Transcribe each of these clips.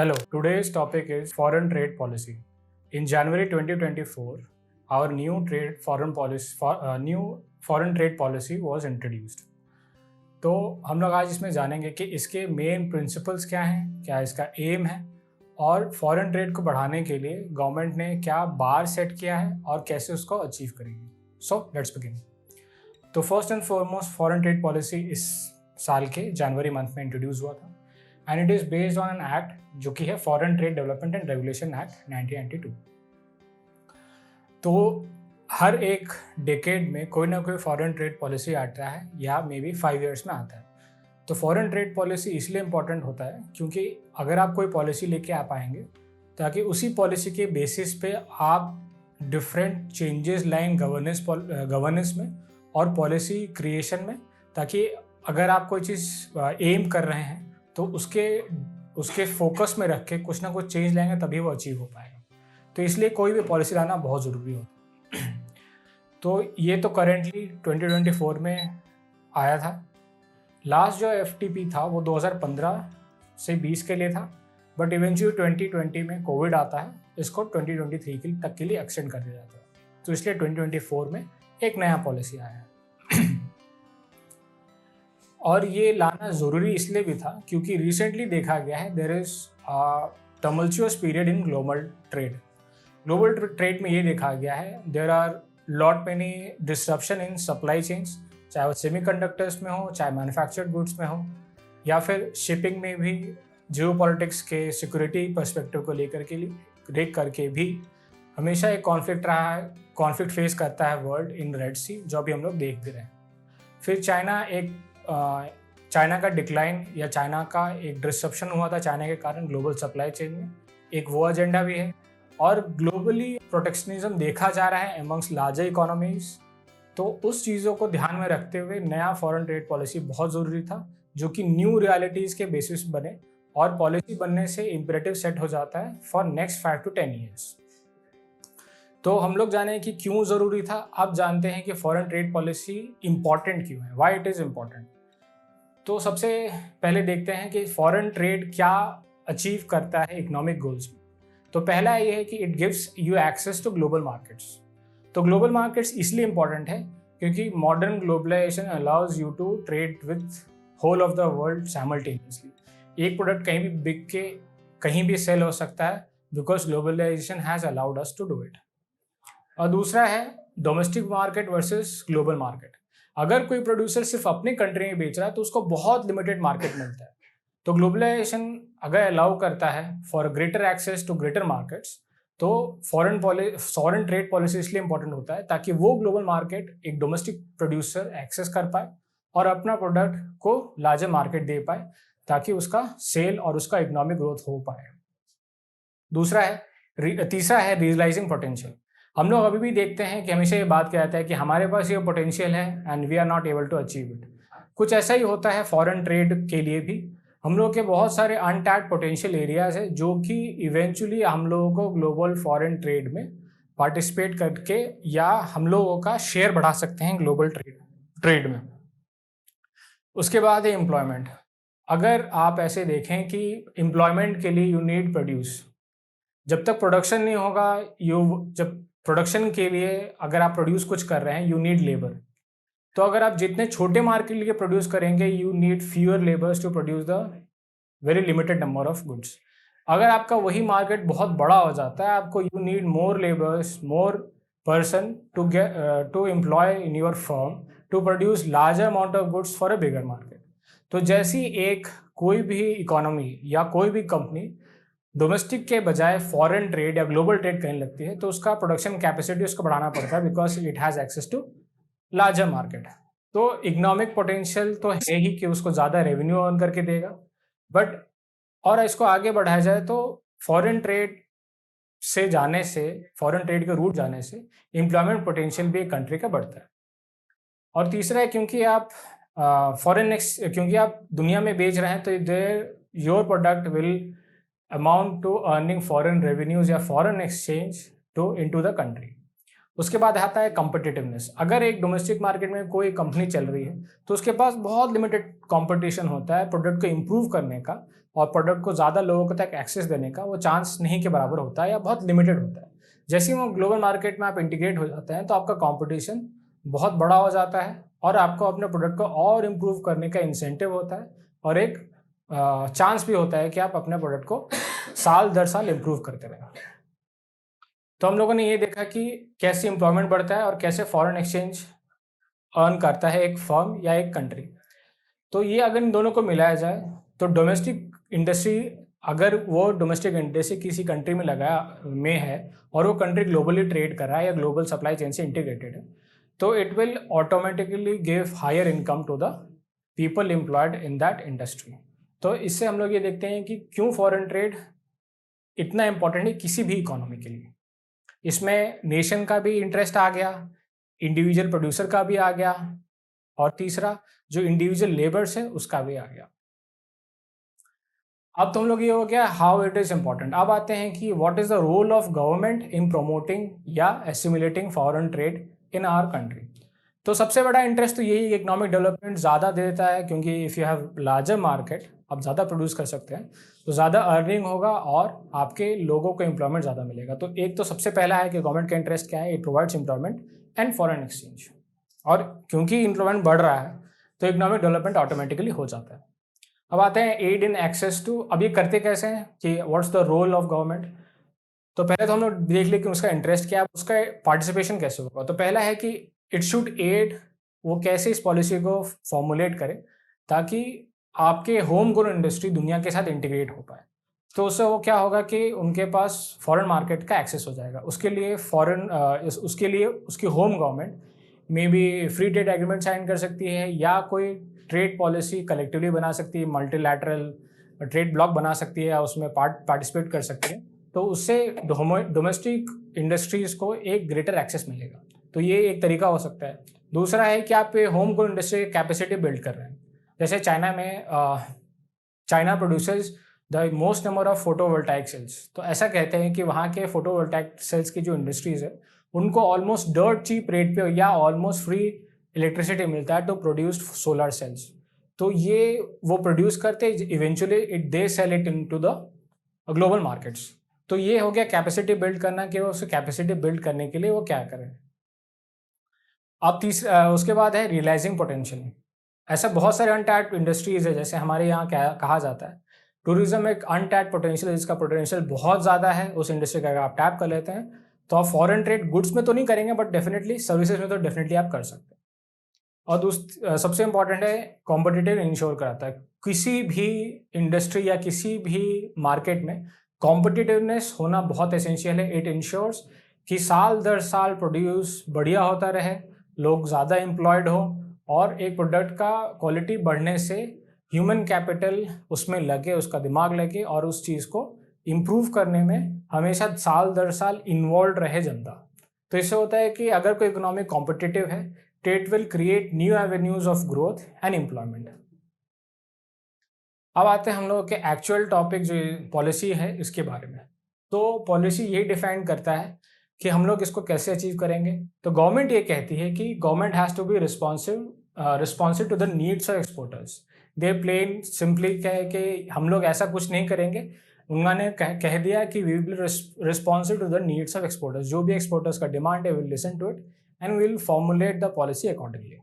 Hello, today's topic is foreign trade policy. In January 2024, our new foreign trade policy was introduced. तो हम लोग आज इसमें जानेंगे कि इसके मेन प्रिंसिपल्स क्या हैं, क्या इसका एम है और फॉरेन ट्रेड को बढ़ाने के लिए गवर्नमेंट ने क्या बार सेट किया है और कैसे उसको अचीव करेंगे. So let's begin. तो first and foremost foreign trade policy इस साल के जनवरी मंथ में इंट्रोड्यूस हुआ था and it is based on an act जो कि है foreign trade development and regulation act 1992. तो हर एक डेकेड में कोई ना कोई फॉरेन ट्रेड पॉलिसी आता है या मे बी 5 ईयर्स में आता है. तो फॉरेन ट्रेड पॉलिसी इसलिए इम्पॉर्टेंट होता है क्योंकि अगर आप कोई पॉलिसी लेके आ पाएंगे ताकि उसी पॉलिसी के बेसिस पे आप डिफरेंट चेंजेस लाइन गवर्नेंस में और पॉलिसी क्रिएशन में, ताकि अगर आप कोई चीज़ एम कर रहे हैं तो उसके फोकस में रख के कुछ ना कुछ चेंज लाएंगे तभी वो अचीव हो पाएगा. तो इसलिए कोई भी पॉलिसी लाना बहुत ज़रूरी होता है. तो ये तो करेंटली 2024 में आया था. लास्ट जो FTP था वो 2015 से 20 के लिए था, बट इवेंचुअली 2020 में कोविड आता है, इसको 2023 तक के लिए एक्सटेंड कर दिया जाता है. तो इसलिए 2024 में एक नया पॉलिसी आया है. और ये लाना ज़रूरी इसलिए भी था क्योंकि रिसेंटली देखा गया है there is tumultuous period in global trade. Global trade में ये देखा गया है there are lot many disruption in supply chains, चाहे वो सेमीकंडक्टर्स में हो, चाहे मैन्युफैक्चर्ड गुड्स में हो, या फिर शिपिंग में भी जियोपॉलिटिक्स के सिक्योरिटी पर्सपेक्टिव को देख करके भी हमेशा एक कॉन्फ्लिक्ट फेस करता है वर्ल्ड इन रेड सी, जो अभी हम लोग देख भी रहे हैं. फिर चाइना का डिक्लाइन या चाइना का एक डिसरप्शन हुआ था चाइना के कारण ग्लोबल सप्लाई चेन में, एक वो एजेंडा भी है. और ग्लोबली प्रोटेक्शनिज्म देखा जा रहा है एमंग्स लार्जर इकोनॉमीज. तो उस चीज़ों को ध्यान में रखते हुए नया फॉरेन ट्रेड पॉलिसी बहुत ज़रूरी था जो कि न्यू रियलिटीज़ के बेसिस बने, और पॉलिसी बनने से इम्परेटिव सेट हो जाता है फॉर नेक्स्ट 5 to 10 ईयर्स. तो हम लोग जाने कि क्यों ज़रूरी था. अब जानते हैं कि फॉरेन ट्रेड पॉलिसी इंपॉर्टेंट क्यों है, व्हाई इट इज़ इम्पॉर्टेंट. तो सबसे पहले देखते हैं कि फॉरेन ट्रेड क्या अचीव करता है इकोनॉमिक गोल्स में. तो पहला ये है कि it gives you access to global markets. तो ग्लोबल मार्केट्स इसलिए इम्पॉर्टेंट है क्योंकि modern globalisation allows you to trade with whole of the world simultaneously. एक प्रोडक्ट कहीं भी बिक के कहीं भी सेल हो सकता है because globalisation has allowed us to do it. और दूसरा है domestic market versus global market. अगर कोई प्रोड्यूसर सिर्फ अपने कंट्री में बेच रहा है तो उसको बहुत लिमिटेड मार्केट मिलता है. तो ग्लोबलाइजेशन अगर अलाउ करता है for greater access to greater markets, तो फॉरेन ट्रेड पॉलिसी इसलिए इंपॉर्टेंट होता है ताकि वो ग्लोबल मार्केट एक डोमेस्टिक प्रोड्यूसर एक्सेस कर पाए और अपना प्रोडक्ट को लार्जर मार्केट दे पाए ताकि उसका सेल और उसका इकोनॉमिक ग्रोथ हो पाए. तीसरा है रियलाइजिंग पोटेंशियल. हम लोग अभी भी देखते हैं कि हमेशा ये बात किया जाता है कि हमारे पास ये पोटेंशियल है and we are not able to achieve it. कुछ ऐसा ही होता है फॉरेन ट्रेड के लिए भी. हम लोग के बहुत सारे अनटैप्ड पोटेंशियल एरियाज है जो कि इवेंचुअली हम लोगों को ग्लोबल फॉरेन ट्रेड में पार्टिसिपेट करके या हम लोगों का शेयर बढ़ा सकते हैं ग्लोबल ट्रेड में. उसके बाद है एम्प्लॉयमेंट. अगर आप ऐसे देखें कि एम्प्लॉयमेंट के लिए यू नीड प्रोड्यूस. जब तक प्रोडक्शन नहीं होगा, जब प्रोडक्शन के लिए अगर आप प्रोड्यूस कुछ कर रहे हैं यू नीड लेबर. तो अगर आप जितने छोटे मार्केट के लिए प्रोड्यूस करेंगे you need fewer labours to produce the very limited number of goods. अगर आपका वही मार्केट बहुत बड़ा हो जाता है आपको you need more labours, more person to employ in your firm to produce larger amount of goods for a bigger market. तो जैसी कोई भी इकोनॉमी या कोई भी कंपनी डोमेस्टिक के बजाय फॉरेन ट्रेड या ग्लोबल ट्रेड करने लगती है तो उसका प्रोडक्शन कैपेसिटी उसको बढ़ाना पड़ता है because it has access to larger market. तो इकोनॉमिक पोटेंशियल तो है ही कि उसको ज़्यादा रेवेन्यू अर्न करके देगा, बट और इसको आगे बढ़ाया जाए तो फॉरेन ट्रेड के रूट जाने से एम्प्लॉयमेंट पोटेंशियल भी एक कंट्री का बढ़ता है. और तीसरा है क्योंकि आप दुनिया में बेच रहे हैं तो your product will amount to earning foreign revenues या foreign exchange into the country. उसके बाद आता है कॉम्पिटिटिवनेस। अगर एक डोमेस्टिक मार्केट में कोई कंपनी चल रही है तो उसके पास बहुत लिमिटेड कंपटीशन होता है प्रोडक्ट को इम्प्रूव करने का, और प्रोडक्ट को ज़्यादा लोगों तक एक्सेस देने का वो चांस नहीं के बराबर होता है या बहुत लिमिटेड होता है। जैसे ही वो ग्लोबल मार्केट में आप इंटीग्रेट हो जाते हैं तो आपका कॉम्पिटिशन बहुत बड़ा हो जाता है और आपको अपने प्रोडक्ट को और इम्प्रूव करने का इंसेंटिव होता है, और एक चांस भी होता है कि आप अपने प्रोडक्ट को साल दर साल इम्प्रूव करते रहें। तो हम लोगों ने ये देखा कि कैसे एम्प्लॉयमेंट बढ़ता है और कैसे फॉरेन एक्सचेंज अर्न करता है एक फर्म या एक कंट्री। तो ये अगर इन दोनों को मिलाया जाए तो डोमेस्टिक इंडस्ट्री, अगर वो डोमेस्टिक इंडस्ट्री किसी कंट्री में है और वो कंट्री ग्लोबली ट्रेड कर रहा है या ग्लोबल सप्लाई चेन से इंटीग्रेटेड है, तो it will automatically give higher income to the people employed in that industry. तो इससे हम लोग ये देखते हैं कि क्यों फॉरेन ट्रेड इतना इंपॉर्टेंट है किसी भी इकोनॉमी के लिए। इसमें नेशन का भी इंटरेस्ट आ गया, इंडिविजुअल प्रोड्यूसर का भी आ गया, और तीसरा जो इंडिविजुअल लेबर्स है उसका भी आ गया। अब तो हम लोग ये हो गया हाउ इट इज इम्पोर्टेंट। अब आते हैं कि what is the role of government in promoting या stimulating foreign trade in our country. तो सबसे बड़ा इंटरेस्ट तो यही इकोनॉमिक डेवलपमेंट ज़्यादा दे देता है, क्योंकि if you have larger market, आप ज़्यादा प्रोड्यूस कर सकते हैं तो ज़्यादा अर्निंग होगा और आपके लोगों को एम्प्लॉयमेंट ज़्यादा मिलेगा। तो एक तो सबसे पहला है कि गवर्नमेंट का इंटरेस्ट क्या है, it provides employment and foreign exchange. और क्योंकि एम्प्लॉयमेंट बढ़ रहा है तो इकोनॉमिक डेवलपमेंट ऑटोमेटिकली हो जाता है। अब आते हैं एड इन एक्सेस टू। अब ये करते कैसे हैं कि what's the role of government. तो पहले तो हम लोग देख लें कि उसका इंटरेस्ट क्या है, उसका पार्टिसिपेशन कैसे होगा। तो पहला है कि इट शुड एड, वो कैसे इस पॉलिसी को फॉर्मुलेट करे ताकि आपके होम ग्रोन इंडस्ट्री दुनिया के साथ इंटीग्रेट हो पाए। तो उससे वो क्या होगा कि उनके पास फॉरेन मार्केट का एक्सेस हो जाएगा। उसके लिए उसके लिए उसकी home government may be free trade agreement sign कर सकती है या कोई ट्रेड पॉलिसी कलेक्टिवली बना सकती है, मल्टीलैटरल ट्रेड ब्लॉक बना सकती है या उसमें पार्टिसिपेट कर सकती है। तो उससे डोमेस्टिक इंडस्ट्रीज़ को एक ग्रेटर एक्सेस मिलेगा। तो ये एक तरीका हो सकता है। दूसरा है कि आप होम ग्रोन इंडस्ट्री की कैपेसिटी बिल्ड कर रहे हैं। जैसे चाइना में China producers the most number of photovoltaic cells. तो ऐसा कहते हैं कि वहाँ के फोटोवोल्टाइक सेल्स की जो इंडस्ट्रीज़ है उनको ऑलमोस्ट डर्ट चीप रेट पे या ऑलमोस्ट फ्री इलेक्ट्रिसिटी मिलता है टू प्रोड्यूस सोलर सेल्स। तो ये वो प्रोड्यूस करते eventually they sell it in to the global markets. तो ये हो गया कैपेसिटी बिल्ड करना, कि वो उस कैपेसिटी बिल्ड करने के लिए वो क्या करें। अब उसके बाद है रियलाइजिंग पोटेंशियल। ऐसा बहुत सारे अनटैप्ड इंडस्ट्रीज है, जैसे हमारे यहाँ क्या कहा जाता है, टूरिज्म एक अनटैप्ड पोटेंशियल है जिसका पोटेंशियल बहुत ज़्यादा है। उस इंडस्ट्री का अगर आप टैप कर लेते हैं तो आप फॉरेन ट्रेड गुड्स में तो नहीं करेंगे बट डेफिनेटली सर्विसेज में तो डेफिनेटली आप कर सकते हैं। और सबसे इंपॉर्टेंट है कॉम्पिटिटिव इंश्योर कराता है। किसी भी इंडस्ट्री या किसी भी मार्केट में कॉम्पिटिटिवनेस होना बहुत एसेंशियल है। इट इंश्योर्स कि साल दर साल प्रोड्यूस बढ़िया होता रहे, लोग ज़्यादा एम्प्लॉयड हो, और एक प्रोडक्ट का क्वालिटी बढ़ने से ह्यूमन कैपिटल उसमें लगे, उसका दिमाग लगे और उस चीज़ को इम्प्रूव करने में हमेशा साल दर साल इन्वॉल्व रहे जनता। तो इससे होता है कि अगर कोई इकोनॉमी कॉम्पिटिटिव है तो it will create new avenues of growth and employment. अब आते हैं हम लोग के एक्चुअल टॉपिक जो पॉलिसी है इसके बारे में। तो पॉलिसी यही डिफाइन करता है कि हम लोग इसको कैसे अचीव करेंगे। तो गवर्नमेंट ये कहती है कि government has to be responsive to the needs of exporters. They plain simply क्या है कि हम लोग ऐसा कुछ नहीं करेंगे, उन्होंने कह दिया कि we will responsive to the needs of exporters. जो भी एक्सपोर्टर्स का डिमांड है will listen to it and will formulate the policy accordingly.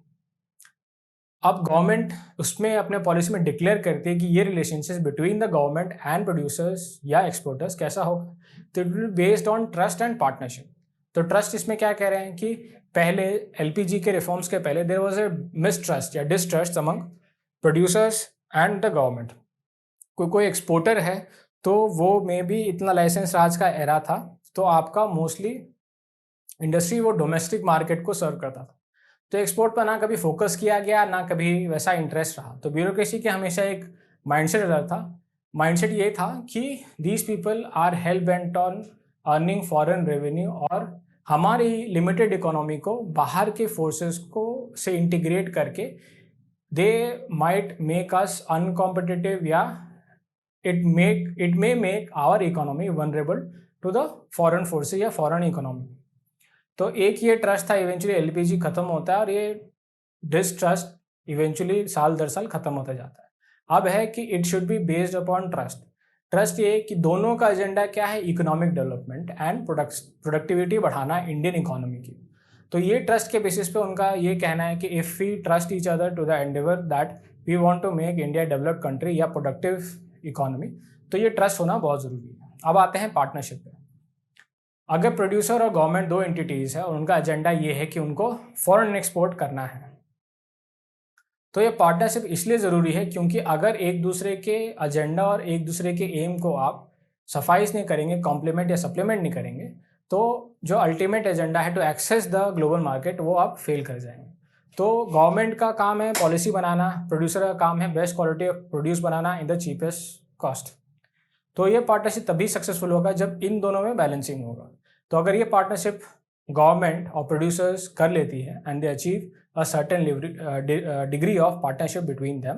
अब गवर्नमेंट उसमें अपने पॉलिसी में डिक्लेयर करती है कि ये relationship between the government and producers या एक्सपोर्टर्स कैसा होगा। तो it will based on trust and partnership. तो ट्रस्ट इसमें क्या कह रहे हैं कि पहले एलपीजी के रिफॉर्म्स के पहले देयर वाज अ मिसट्रस्ट या distrust among producers and the government. कोई एक्सपोर्टर है तो वो मे भी इतना लाइसेंस राज का एरा था, तो आपका मोस्टली इंडस्ट्री वो डोमेस्टिक मार्केट को सर्व करता था। तो एक्सपोर्ट पर ना कभी फोकस किया गया ना कभी वैसा इंटरेस्ट रहा। तो ब्यूरोक्रेसी के हमेशा एक माइंडसेट रहता था। माइंडसेट ये था कि these people are hell bent on earning foreign revenue, और हमारी लिमिटेड इकोनॉमी को बाहर के फोर्सेस को से इंटीग्रेट करके they might make us uncompetitive या it may make our economy vulnerable to the foreign forces या फॉरेन इकोनॉमी। तो एक ये ट्रस्ट था, इवेंचुअली एलपीजी खत्म होता है और ये डिसट्रस्ट इवेंचुअली साल दर साल खत्म होता जाता है। अब है कि it should be based upon trust. Trust ये कि दोनों का एजेंडा क्या है, इकोनॉमिक डेवलपमेंट एंड प्रोडक्टिविटी बढ़ाना इंडियन इकोनॉमी की। तो ये ट्रस्ट के बेसिस पे उनका ये कहना है कि if we trust each other to the endeavour that we want to make India developed country या प्रोडक्टिव इकोनॉमी, तो ये ट्रस्ट होना बहुत ज़रूरी है। अब आते हैं पार्टनरशिप पे। अगर प्रोड्यूसर और गवर्नमेंट दो एंटिटीज़ है और उनका एजेंडा ये है कि उनको फॉरेन एक्सपोर्ट करना है, तो ये पार्टनरशिप इसलिए ज़रूरी है क्योंकि अगर एक दूसरे के एजेंडा और एक दूसरे के एम को आप सफाइस नहीं करेंगे, कॉम्प्लीमेंट या सप्लीमेंट नहीं करेंगे, तो जो अल्टीमेट एजेंडा है to access the global market, वो आप फेल कर जाएंगे। तो गवर्नमेंट का काम है पॉलिसी बनाना, प्रोड्यूसर का काम है best quality of produce banana in the cheapest cost. तो ये पार्टनरशिप तभी सक्सेसफुल होगा जब इन दोनों में बैलेंसिंग होगा। तो अगर ये पार्टनरशिप गवर्नमेंट और प्रोड्यूसर्स कर लेती है and they achieve a certain degree of partnership between them,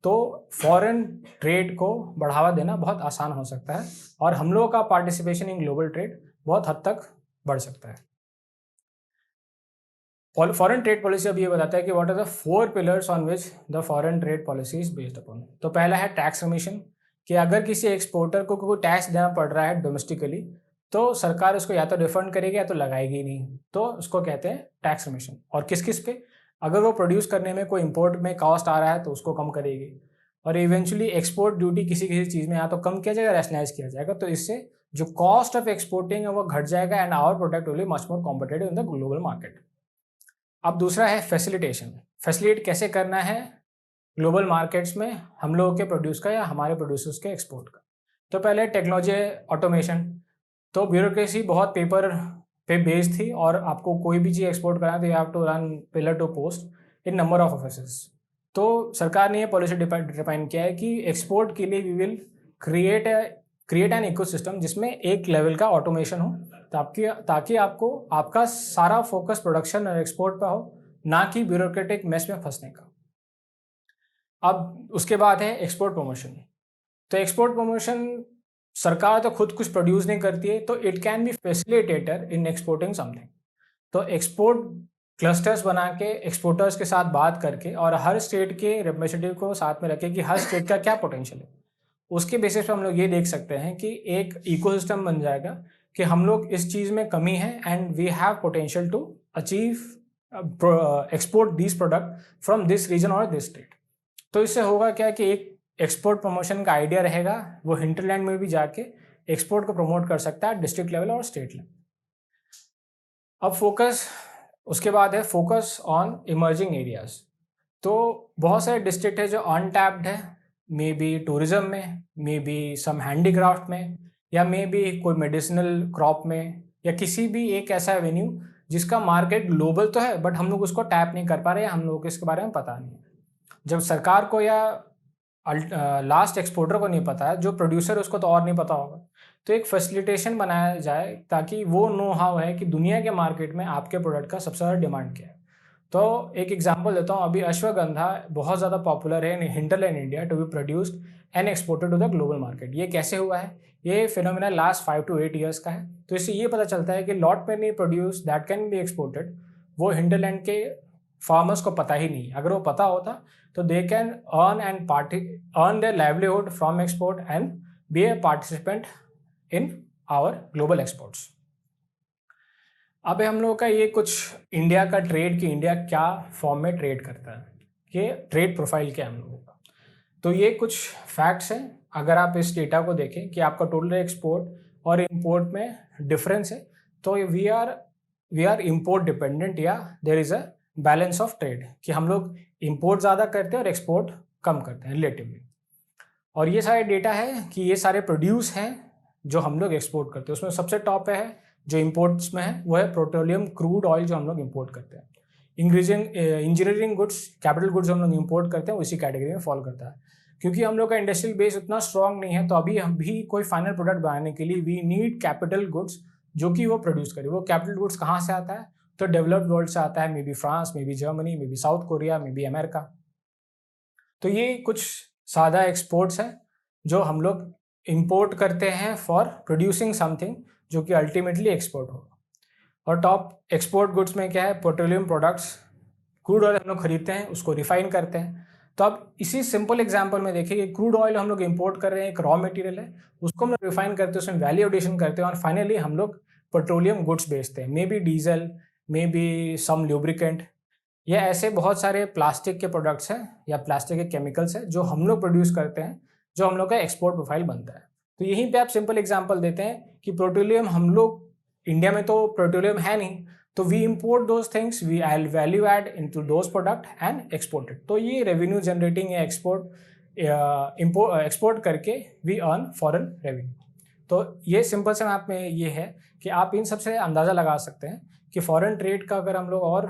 तो फॉरेन ट्रेड को बढ़ावा देना बहुत आसान हो सकता है और हम लोगों का पार्टिसिपेशन इन ग्लोबल ट्रेड बहुत हद तक बढ़ सकता है। फॉरेन ट्रेड पॉलिसी अब ये बताता है कि what are the 4 pillars on which the foreign trade policy is based upon. तो पहला है टैक्स रिमिशन, कि अगर किसी एक्सपोर्टर को कोई टैक्स देना पड़ रहा है डोमेस्टिकली, तो सरकार उसको या तो रिफंड करेगी या तो लगाएगी नहीं, तो उसको कहते हैं टैक्स रिमिशन। और किस किस पे, अगर वो प्रोड्यूस करने में कोई इंपोर्ट में कॉस्ट आ रहा है तो उसको कम करेगी, और इवेंचुअली एक्सपोर्ट ड्यूटी किसी किसी चीज़ में या तो कम किया जाएगा, रैशनलाइज किया जाएगा, तो इससे जो कॉस्ट ऑफ एक्सपोर्टिंग है वो घट जाएगा and our product will be much more competitive in the global market. अब दूसरा है फैसिलिटेशन। फैसिलिटेट कैसे करना है ग्लोबल मार्केट्स में हम लोगों के प्रोड्यूस का या हमारे प्रोड्यूसर्स के एक्सपोर्ट का। तो पहले टेक्नोलॉजी ऑटोमेशन। तो ब्यूरोक्रेसी बहुत पेपर पे बेस्ड थी और आपको कोई भी चीज़ एक्सपोर्ट करना तो you have to run pillar to post in number of offices. तो सरकार ने ये पॉलिसी डिफाइन किया है कि एक्सपोर्ट के लिए we will create an ecosystem जिसमें एक लेवल का ऑटोमेशन हो, ताकि आपको आपका सारा फोकस प्रोडक्शन और एक्सपोर्ट पर हो, ना कि ब्यूरोक्रेटिक मेस में फंसने का। अब उसके बाद है एक्सपोर्ट प्रमोशन। तो एक्सपोर्ट प्रमोशन सरकार तो खुद कुछ प्रोड्यूस नहीं करती है, तो it can be facilitator in exporting something. तो एक्सपोर्ट क्लस्टर्स बना के एक्सपोर्टर्स के साथ बात करके और हर स्टेट के रिप्रेजेंटेटिव को साथ में रखे कि हर स्टेट का क्या पोटेंशियल है, उसके बेसिस पे हम लोग ये देख सकते हैं कि एक इकोसिस्टम बन जाएगा कि हम लोग इस चीज़ में कमी है and we have potential to achieve export this product from this region और दिस स्टेट। तो इससे होगा क्या कि एक एक्सपोर्ट प्रमोशन का आइडिया रहेगा, वो हिंटरलैंड में भी जाके एक्सपोर्ट को प्रमोट कर सकता है डिस्ट्रिक्ट लेवल और स्टेट लेवल। अब फोकस, उसके बाद है फोकस ऑन इमर्जिंग एरियाज। तो बहुत सारे डिस्ट्रिक्ट है जो अनटैप्ड है, मे बी टूरिज्म में, मे बी सम हैंडीक्राफ्ट में, या मे बी कोई मेडिसिनल क्रॉप में, या किसी भी एक ऐसा एवेन्यू जिसका मार्केट ग्लोबल तो है बट हम लोग उसको टैप नहीं कर पा रहे हैं, हम लोग को इसके बारे में पता नहीं है। जब सरकार को या लास्ट एक्सपोर्टर को नहीं पता है, जो प्रोड्यूसर उसको तो और नहीं पता होगा, तो एक फैसिलिटेशन बनाया जाए ताकि वो नो हाउ है कि दुनिया के मार्केट में आपके प्रोडक्ट का सबसे ज़्यादा डिमांड क्या है। तो एक एग्जांपल देता हूँ, अभी अश्वगंधा बहुत ज़्यादा पॉपुलर है in hinterland India to be produced and exported to the global market. ये कैसे हुआ है? ये फिनोमिना लास्ट 5 to 8 ईयर्स का है। तो इससे ये पता चलता है कि लॉट में नहीं produce that can be exported, वो हिंटरलैंड के फार्मर्स को पता ही नहीं। अगर वो पता होता तो they can earn their livelihood from export and be a participant in our global exports. अब हम लोग का ये कुछ इंडिया का ट्रेड कि इंडिया क्या फॉर्म में ट्रेड करता है, कि ट्रेड प्रोफाइल क्या है हम लोगों का। तो ये कुछ फैक्ट्स हैं। अगर आप इस डेटा को देखें कि आपका टोटल एक्सपोर्ट और इंपोर्ट में डिफरेंस है, तो वी आर इंपोर्ट डिपेंडेंट या there is a balance of trade, कि हम लोग इंपोर्ट ज़्यादा करते हैं और एक्सपोर्ट कम करते हैं रिलेटिवली। और ये सारे डेटा है कि ये सारे प्रोड्यूस हैं जो हम लोग एक्सपोर्ट करते हैं। उसमें सबसे टॉप पे है जो इंपोर्ट्स में है, वो है पेट्रोलियम क्रूड ऑयल जो हम लोग इंपोर्ट करते हैं। इंजीनियरिंग गुड्स, कैपिटल गुड्स हम लोग इंपोर्ट करते हैं, उसी कैटेगरी में फॉल करता है। क्योंकि हम लोग का इंडस्ट्रियल बेस उतना स्ट्रॉन्ग नहीं है, तो अभी हम भी कोई फाइनल प्रोडक्ट बनाने के लिए वी नीड कैपिटल गुड्स जो कि वो प्रोड्यूस करे। वो कैपिटल गुड्स कहाँ से आता है? तो डेवलप्ड वर्ल्ड से आता है, may be France, may be Germany, may be south Korea, may be America. तो ये कुछ सादा एक्सपोर्ट्स हैं जो हम लोग इंपोर्ट करते हैं फॉर प्रोड्यूसिंग समथिंग जो कि अल्टीमेटली एक्सपोर्ट होगा। और टॉप एक्सपोर्ट गुड्स में क्या है, पेट्रोलियम प्रोडक्ट्स, क्रूड ऑयल हम लोग खरीदते हैं, उसको रिफाइन करते हैं। तो अब इसी सिंपल एग्जांपल में देखिए कि क्रूड ऑयल हम लोग इंपोर्ट कर रहे हैं, एक रॉ मटेरियल है, उसको हम लोग रिफाइन करते हैं, उसमें वैल्यू एडिशन करते हैं और फाइनली हम लोग पेट्रोलियम गुड्स बेचते हैं, may be diesel, may be some lubricant, या ऐसे बहुत सारे प्लास्टिक के प्रोडक्ट्स हैं या प्लास्टिक के केमिकल्स हैं जो हम लोग प्रोड्यूस करते हैं, जो हम लोग का एक्सपोर्ट प्रोफाइल बनता है। तो यहीं पे आप सिंपल एग्जांपल देते हैं कि पेट्रोलियम, हम लोग इंडिया में तो पेट्रोलियम है नहीं, तो we import those things, we I value add into those product and export it. तो ये रेवेन्यू जनरेटिंग या एक्सपोर्ट करके वी अर्न फॉरेन रेवेन्यू। तो ये सिंपल से मैप में ये है कि आप इन सबसे अंदाज़ा लगा सकते हैं कि फॉरेन ट्रेड का अगर हम लोग और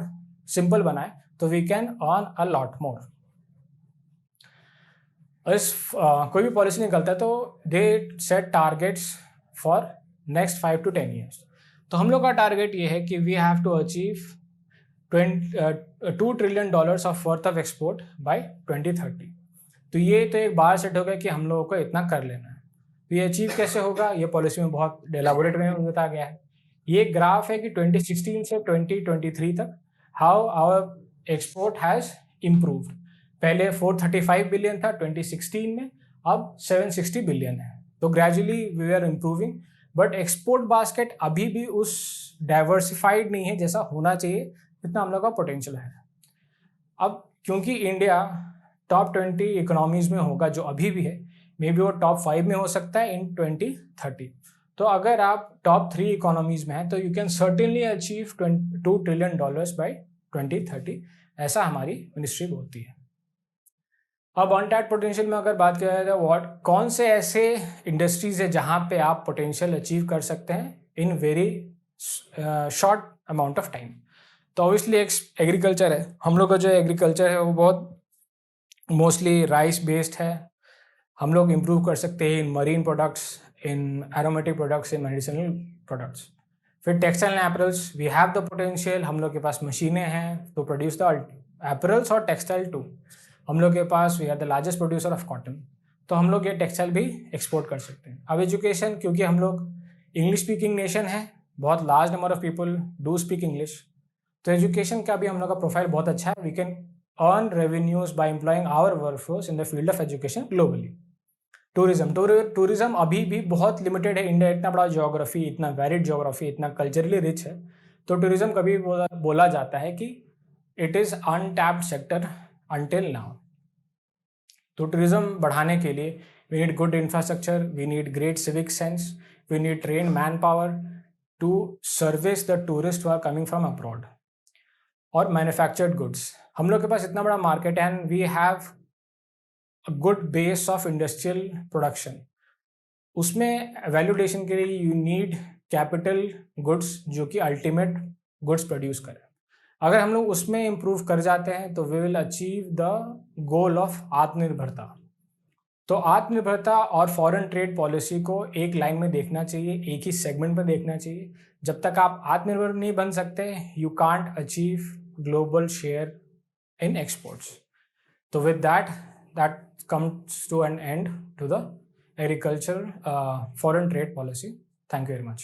सिंपल बनाए तो we can earn a lot more. इस कोई भी पॉलिसी निकलता है तो they set targets for next 5 to 10 years. तो हम लोग का टारगेट ये है कि we have to achieve $2 trillion of worth of export by 2030। तो ये तो एक बार सेट हो गया कि हम लोगों को इतना कर लेना है। तो ये अचीव कैसे होगा, ये पॉलिसी में बहुत एलाबोरेट में बताया गया है। ये ग्राफ है कि 2016 से 2023 तक how our export has improved. पहले 435 बिलियन था 2016 में, अब 760 बिलियन है। तो gradually we are improving, but export basket अभी भी उस डाइवर्सिफाइड नहीं है जैसा होना चाहिए, जितना हम लोग का पोटेंशियल है। अब क्योंकि इंडिया टॉप 20 इकोनॉमीज में होगा जो अभी भी है, मे बी वो टॉप 5 में हो सकता है इन 2030। तो अगर आप टॉप 3 इकोनॉमीज में हैं तो you can certainly achieve $2 trillion by 2030, ऐसा हमारी मिनिस्ट्री बोलती है। अब अनटैप्ड पोटेंशियल में अगर बात किया जाए तो कौन से ऐसे इंडस्ट्रीज है जहाँ पे आप पोटेंशियल अचीव कर सकते हैं in very short amount of time. तो ऑब्वियसली एक एग्रीकल्चर है। हम लोग का जो एग्रीकल्चर है वो बहुत मोस्टली राइस बेस्ड है। हम लोग इम्प्रूव कर सकते हैं in marine products, in aromatic products, in medicinal products. फिर textile and apparels, we have the potential, हम लोग के पास मशीनें हैं टू प्रोड्यूस द एपरल्स और टेक्सटाइल टू। हम लोग के पास we are the largest producer of cotton, तो हम लोग ये टेक्सटाइल भी एक्सपोर्ट कर सकते हैं। अब एजुकेशन, क्योंकि हम लोग इंग्लिश स्पीकिंग नेशन है, बहुत large number of people do speak English, तो एजुकेशन का भी हम लोग का प्रोफाइल बहुत अच्छा है। We can earn revenues by employing our workforce in the field of education globally. Tourism अभी भी बहुत लिमिटेड है। इंडिया इतना बड़ा ज्योग्राफी, इतना वैरिड ज्योग्राफी, इतना कल्चरली रिच है, तो टूरिज्म कभी बोला जाता है कि it is untapped sector until now। तो टूरिज्म बढ़ाने के लिए we need good infrastructure, we need great civic sense, we need train manpower to service the tourist who are coming from abroad. और मैन्युफैक्चर्ड गुड्स, हम लोग के पास इतना बड़ा मार्केट है and we have a good base of industrial production. उसमें value addition के लिए यू नीड कैपिटल गुड्स जो कि अल्टीमेट गुड्स प्रोड्यूस करें। अगर हम लोग उसमें इम्प्रूव कर जाते हैं तो we will achieve the goal of आत्मनिर्भरता। तो आत्मनिर्भरता और फॉरेन ट्रेड पॉलिसी को एक लाइन में देखना चाहिए, एक ही सेगमेंट में देखना चाहिए। जब तक आप आत्मनिर्भर नहीं बन सकते, you can't achieve global share in exports. तो with that comes to an end to the agriculture foreign trade policy. Thank you very much.